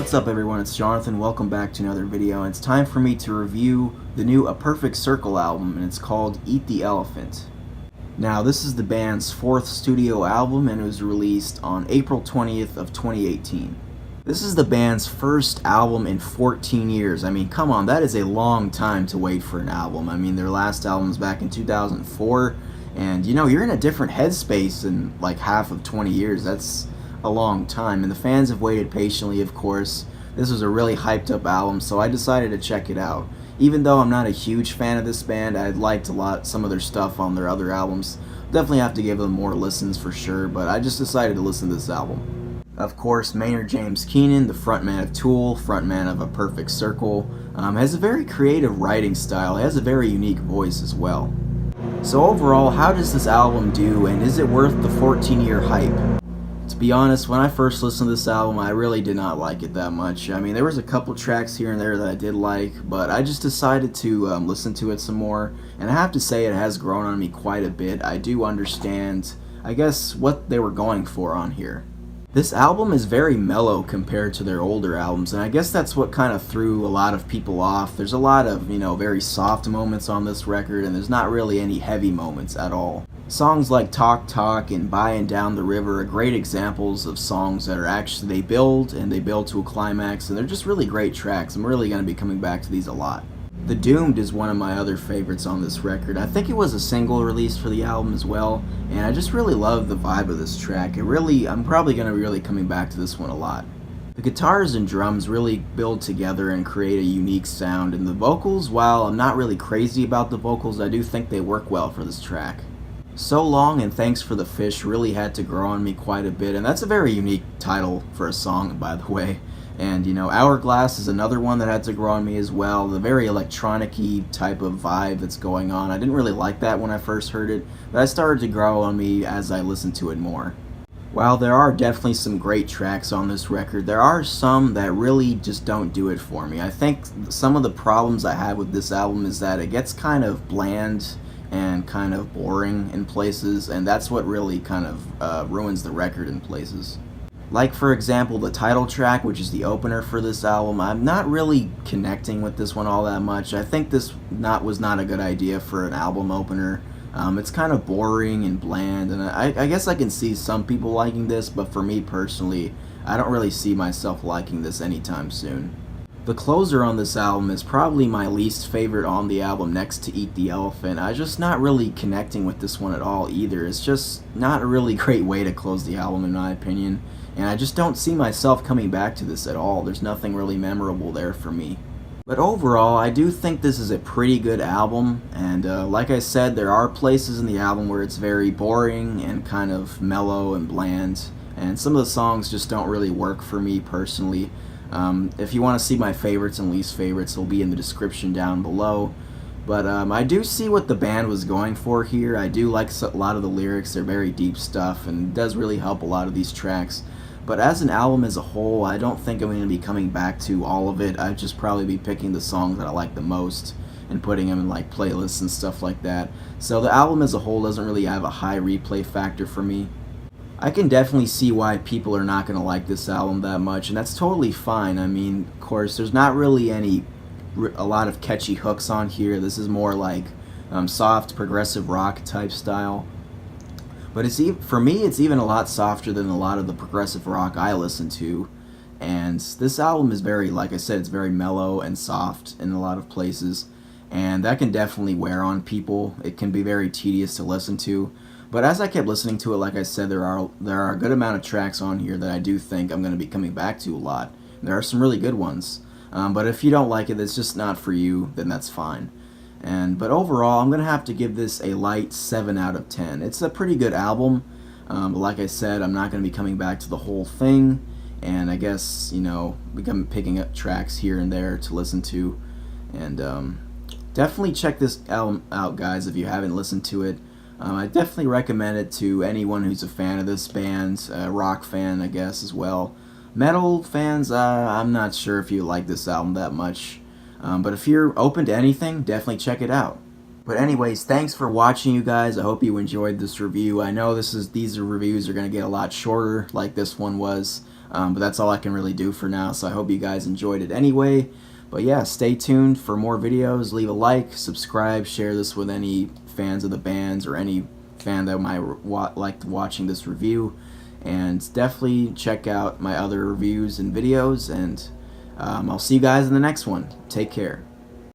What's up everyone, it's Jonathan, welcome back to another video, and it's time for me to review the new A Perfect Circle album, and it's called Eat the Elephant. Now, this is the band's fourth studio album, and it was released on April 20th of 2018. This is the band's first album in 14 years. I mean, come on, that is a long time to wait for an album. I mean, their last album was back in 2004, and you're in a different headspace in like half of 20 years. That's a long time, and the fans have waited patiently, of course. This was a really hyped up album, so I decided to check it out. Even though I'm not a huge fan of this band, I liked some of their stuff on their other albums. Definitely have to give them more listens for sure, but I just decided to listen to this album. Of course, Maynard James Keenan, the frontman of Tool, frontman of A Perfect Circle, has a very creative writing style. He has a very unique voice as well. So overall, how does this album do, and is it worth the 14-year hype? To be honest, when I first listened to this album, I really did not like it that much. I mean, there was a couple tracks here and there that I did like, but I just decided to listen to it some more, and I have to say it has grown on me quite a bit. I do understand, I guess, what they were going for on here. This album is very mellow compared to their older albums, and I guess that's what kind of threw a lot of people off. There's a lot of, very soft moments on this record, and there's not really any heavy moments at all. Songs like Talk Talk and By and Down the River are great examples of songs that are actually, they build to a climax, and they're just really great tracks. I'm really going to be coming back to these a lot. The Doomed is one of my other favorites on this record. I think it was a single released for the album as well, and I just really love the vibe of this track. I'm probably going to be really coming back to this one a lot. The guitars and drums really build together and create a unique sound, and the vocals, while I'm not really crazy about the vocals, I do think they work well for this track. So Long and Thanks for the Fish really had to grow on me quite a bit, and that's a very unique title for a song, by the way. And Hourglass is another one that had to grow on me as well. The very electronic-y type of vibe that's going on. I didn't really like that when I first heard it, but it started to grow on me as I listened to it more. While there are definitely some great tracks on this record, there are some that really just don't do it for me. I think some of the problems I have with this album is that it gets kind of bland and kind of boring in places, and that's what really kind of ruins the record in places. Like, for example, the title track, which is the opener for this album, I'm not really connecting with this one all that much. I think this was not a good idea for an album opener. It's kind of boring and bland, and I guess I can see some people liking this, but for me personally, I don't really see myself liking this anytime soon. The closer on this album is probably my least favorite on the album, next to Eat the Elephant. I'm just not really connecting with this one at all either. It's just not a really great way to close the album in my opinion, and I just don't see myself coming back to this at all. There's nothing really memorable there for me. But overall, I do think this is a pretty good album, and like I said, there are places in the album where it's very boring and kind of mellow and bland, and some of the songs just don't really work for me personally. If you want to see my favorites and least favorites, they'll be in the description down below. But I do see what the band was going for here. I do like a lot of the lyrics. They're very deep stuff, and it does really help a lot of these tracks. But as an album as a whole, I don't think I'm going to be coming back to all of it. I'd just probably be picking the songs that I like the most and putting them in like playlists and stuff like that. So the album as a whole doesn't really have a high replay factor for me. I can definitely see why people are not going to like this album that much, and that's totally fine. I mean, of course, there's not really a lot of catchy hooks on here. This is more like soft progressive rock type style. But for me, it's even a lot softer than a lot of the progressive rock I listen to. And this album is very, like I said, it's very mellow and soft in a lot of places, and that can definitely wear on people. It can be very tedious to listen to. But as I kept listening to it, like I said, there are a good amount of tracks on here that I do think I'm going to be coming back to a lot. There are some really good ones. But if you don't like it, it's just not for you, then that's fine. But overall, I'm going to have to give this a light 7 out of 10. It's a pretty good album. But like I said, I'm not going to be coming back to the whole thing. And I guess, I'm picking up tracks here and there to listen to. And definitely check this album out, guys, if you haven't listened to it. I definitely recommend it to anyone who's a fan of this band, a rock fan, I guess, as well. Metal fans, I'm not sure if you like this album that much, but if you're open to anything, definitely check it out. But anyways, thanks for watching, you guys. I hope you enjoyed this review. I know these reviews are going to get a lot shorter, like this one was. but that's all I can really do for now, so I hope you guys enjoyed it anyway. But yeah, stay tuned for more videos. Leave a like, subscribe, share this with any fans of the bands or any fan that might like watching this review. And definitely check out my other reviews and videos, and I'll see you guys in the next one. Take care.